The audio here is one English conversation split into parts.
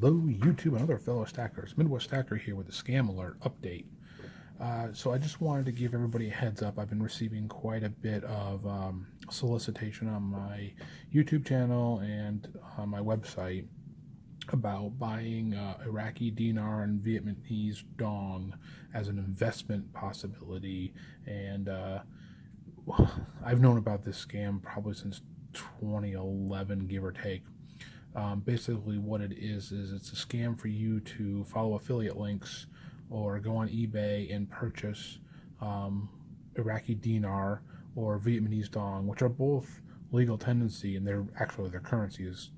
Hello, YouTube and other fellow stackers. Midwest Stacker here with a scam alert update. So I just wanted to give everybody a heads up. I've been receiving quite a bit of solicitation on my YouTube channel and on my website about buying Iraqi dinar and Vietnamese dong as an investment possibility. And I've known about this scam probably since 2011, give or take. Basically, what it is it's a scam for you to follow affiliate links or go on eBay and purchase Iraqi dinar or Vietnamese dong, which are both legal tendency, and their currency is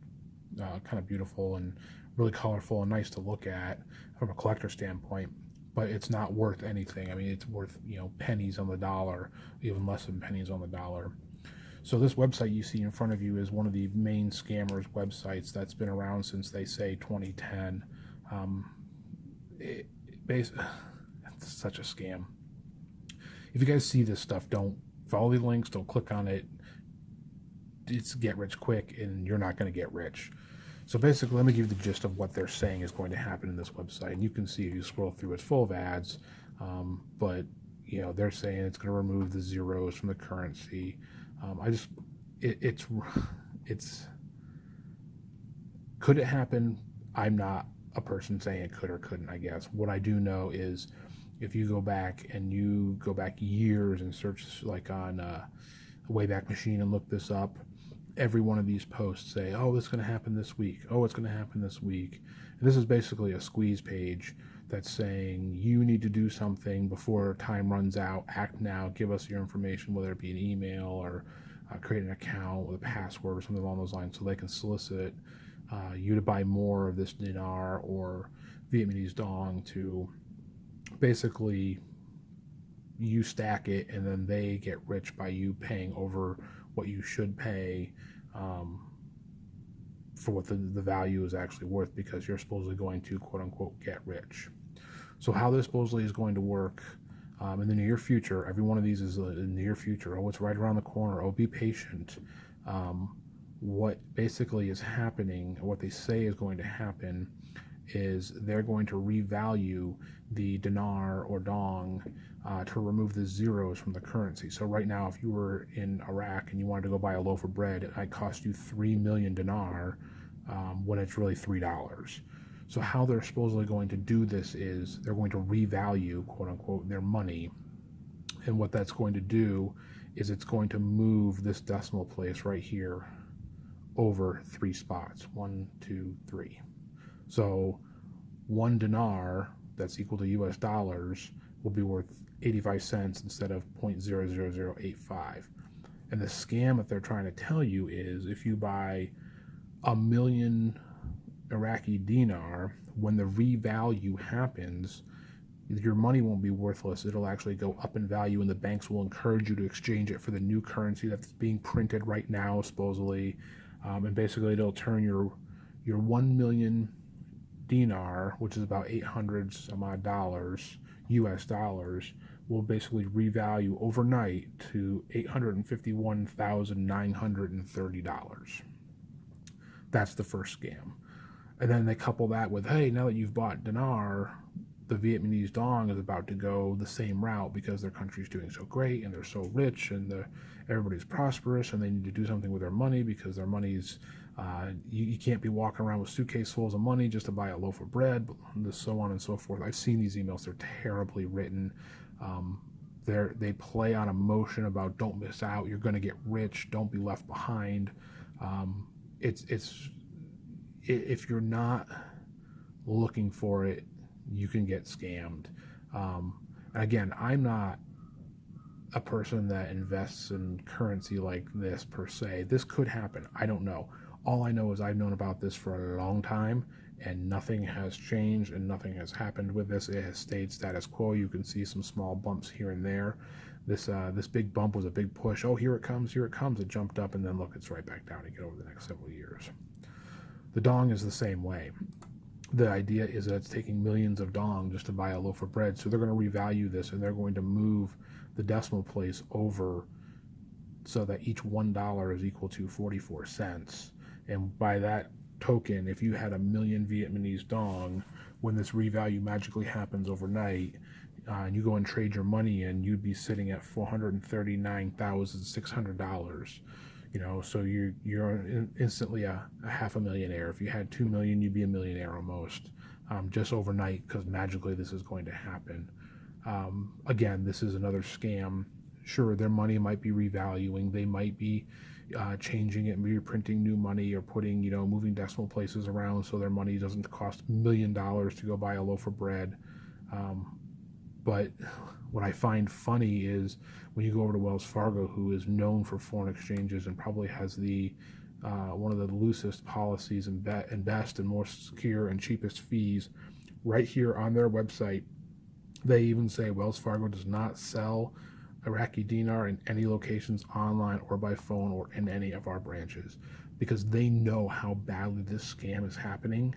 kind of beautiful and really colorful and nice to look at from a collector standpoint. But it's not worth anything. I mean, it's worth pennies on the dollar, even less than pennies on the dollar. So this website you see in front of you is one of the main scammers websites that's been around since, they say, 2010. It's such a scam. If you guys see this stuff, don't follow the links, don't click on it. It's get rich quick, and you're not going to get rich. So basically, let me give you the gist of what they're saying is going to happen in this website. And you can see if you scroll through, it's full of ads, but they're saying it's going to remove the zeros from the currency. It's could it happen? I'm not a person saying it could or couldn't, I guess. What I do know is if you go back years and search like on a Wayback Machine and look this up, every one of these posts say, oh, this is going to happen this week. Oh, it's going to happen this week. And this is basically a squeeze page that's saying you need to do something before time runs out. Act now. Give us your information, whether it be an email or create an account with a password or something along those lines, so they can solicit you to buy more of this dinar or Vietnamese dong to basically you stack it, and then they get rich by you paying over what you should pay for what the value is actually worth, because you're supposedly going to, quote unquote, get rich. So how this supposedly is going to work in the near future, every one of these is in the near future. Oh, it's right around the corner. Oh, be patient. What basically is happening, what they say is going to happen, is they're going to revalue the dinar or dong to remove the zeros from the currency. So right now, if you were in Iraq and you wanted to go buy a loaf of bread, it might cost you 3 million dinar when it's really $3. So how they're supposedly going to do this is they're going to revalue, quote unquote, their money. And what that's going to do is it's going to move this decimal place right here over 3 spots. 1, 2, 3. So 1 dinar that's equal to US dollars will be worth 85 cents instead of 0.00085. And the scam that they're trying to tell you is if you buy 1 million Iraqi dinar, when the revalue happens, your money won't be worthless. It'll actually go up in value, and the banks will encourage you to exchange it for the new currency that's being printed right now, supposedly. And basically, it'll turn your 1 million dinar, which is about 800 some odd dollars, US dollars, will basically revalue overnight to $851,930. That's the first scam. And then they couple that with, hey, now that you've bought dinar, the Vietnamese dong is about to go the same route because their country's doing so great and they're so rich and everybody's prosperous, and they need to do something with their money because their money's you can't be walking around with suitcasefuls of money just to buy a loaf of bread, so on and so forth. I've seen these emails. They're terribly written. They play on emotion about don't miss out, you're going to get rich, don't be left behind. If you're not looking for it, you can get scammed. And again, I'm not a person that invests in currency like this per se. This could happen. I don't know. All I know is I've known about this for a long time, and nothing has changed and nothing has happened with this. It has stayed status quo. You can see some small bumps here and there. This big bump was a big push. Oh, here it comes, here it comes. It jumped up, and then look, it's right back down again over the next several years. The dong is the same way. The idea is that it's taking millions of dong just to buy a loaf of bread. So they're going to revalue this, and they're going to move the decimal place over so that each $1 is equal to 44 cents. And by that token, if you had a million Vietnamese dong, when this revalue magically happens overnight, and you go and trade your money in, you'd be sitting at $439,600. So you're instantly a half a millionaire. If you had 2 million, you'd be a millionaire almost, just overnight, because magically this is going to happen. Again, this is another scam. Sure, their money might be revaluing. They might be changing it, maybe printing new money, or putting, moving decimal places around so their money doesn't cost $1 million to go buy a loaf of bread. But what I find funny is when you go over to Wells Fargo, who is known for foreign exchanges and probably has the one of the loosest policies and best and most secure and cheapest fees, right here on their website, they even say Wells Fargo does not sell Iraqi dinar in any locations, online or by phone or in any of our branches, because they know how badly this scam is happening,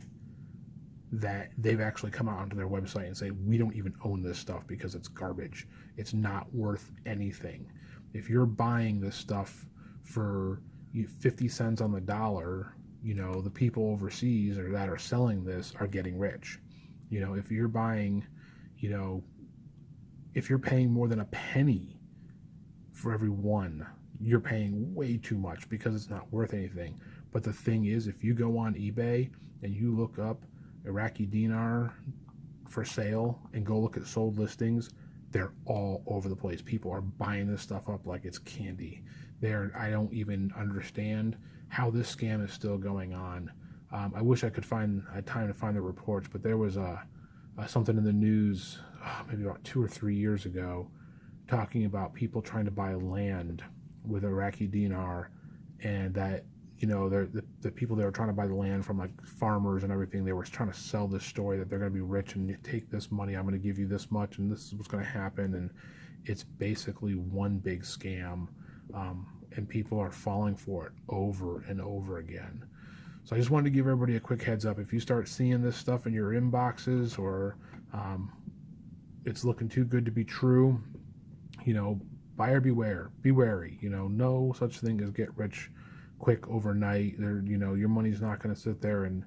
that they've actually come out onto their website and say, we don't even own this stuff because it's garbage. It's not worth anything. If you're buying this stuff for 50 cents on the dollar, the people overseas or that are selling this are getting rich. If you're buying, if you're paying more than a penny for every one, you're paying way too much because it's not worth anything. But the thing is, if you go on eBay and you look up Iraqi dinar for sale and go look at sold listings, they're all over the place. People are buying this stuff up like it's candy. I don't even understand how this scam is still going on. I wish I had time to find the reports, but there was something in the news maybe about 2 or 3 years ago talking about people trying to buy land with Iraqi dinar, and that the people that were trying to buy the land from, like, farmers and everything, they were trying to sell this story that they're going to be rich and you take this money, I'm going to give you this much and this is what's going to happen. And it's basically one big scam, and people are falling for it over and over again. So I just wanted to give everybody a quick heads up. If you start seeing this stuff in your inboxes, or it's looking too good to be true, buyer beware, be wary. No such thing as get rich quick overnight. Your money's not going to sit there and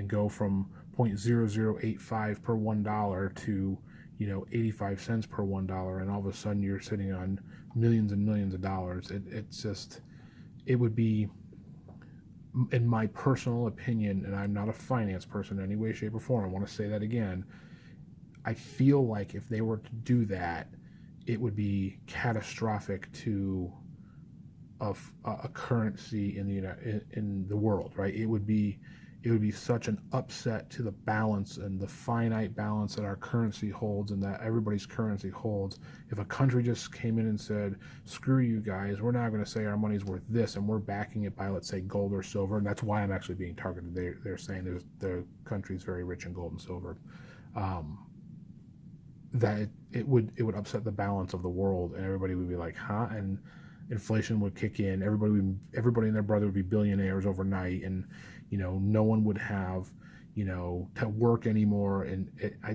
go from 0.0085 per $1 to 85 cents per $1, and all of a sudden you're sitting on millions and millions of dollars. It would be, in my personal opinion, and I'm not a finance person in any way, shape, or form, I want to say that again, I feel like if they were to do that, it would be catastrophic to a currency in the world, right? It would be such an upset to the balance and the finite balance that our currency holds and that everybody's currency holds. If a country just came in and said, screw you guys, we're not going to say our money's worth this, and we're backing it by, let's say, gold or silver, and that's why I'm actually being targeted. They're saying the country's very rich in gold and silver. That it would upset the balance of the world, and everybody would be like, huh? And inflation would kick in. Everybody and their brother would be billionaires overnight, and no one would have to work anymore. And I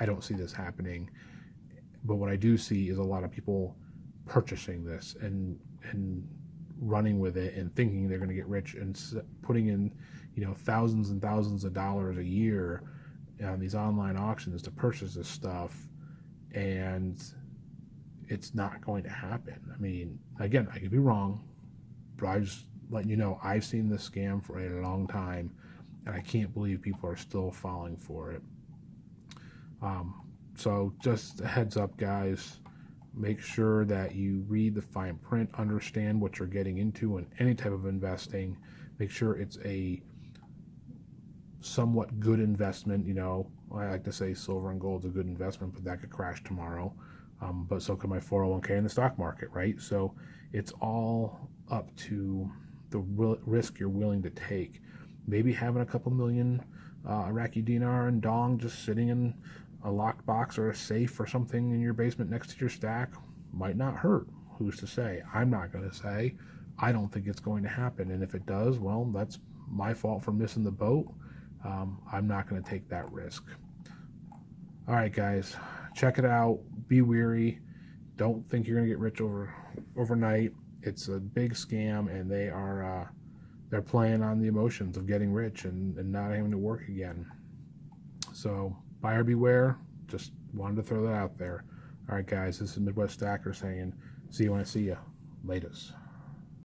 don't see this happening. But what I do see is a lot of people purchasing this and running with it and thinking they're going to get rich and putting in thousands and thousands of dollars a year on these online auctions to purchase this stuff, and it's not going to happen. I mean, again, I could be wrong, but I just letting you know, I've seen this scam for a long time, and I can't believe people are still falling for it. So just a heads up, guys, make sure that you read the fine print, understand what you're getting into in any type of investing. Make sure it's a somewhat good investment. I like to say silver and gold's a good investment, but that could crash tomorrow. But so could my 401k in the stock market, right? So it's all up to the risk you're willing to take. Maybe having a couple million Iraqi dinar and dong just sitting in a locked box or a safe or something in your basement next to your stack might not hurt. Who's to say? I'm not going to say. I don't think it's going to happen. And if it does, well, that's my fault for missing the boat. I'm not going to take that risk. All right, guys, check it out. Be wary. Don't think you're going to get rich overnight. It's a big scam, and they are they're playing on the emotions of getting rich and not having to work again. So buyer beware. Just wanted to throw that out there. All right, guys, this is Midwest Stacker saying, see you when I see you. Latest.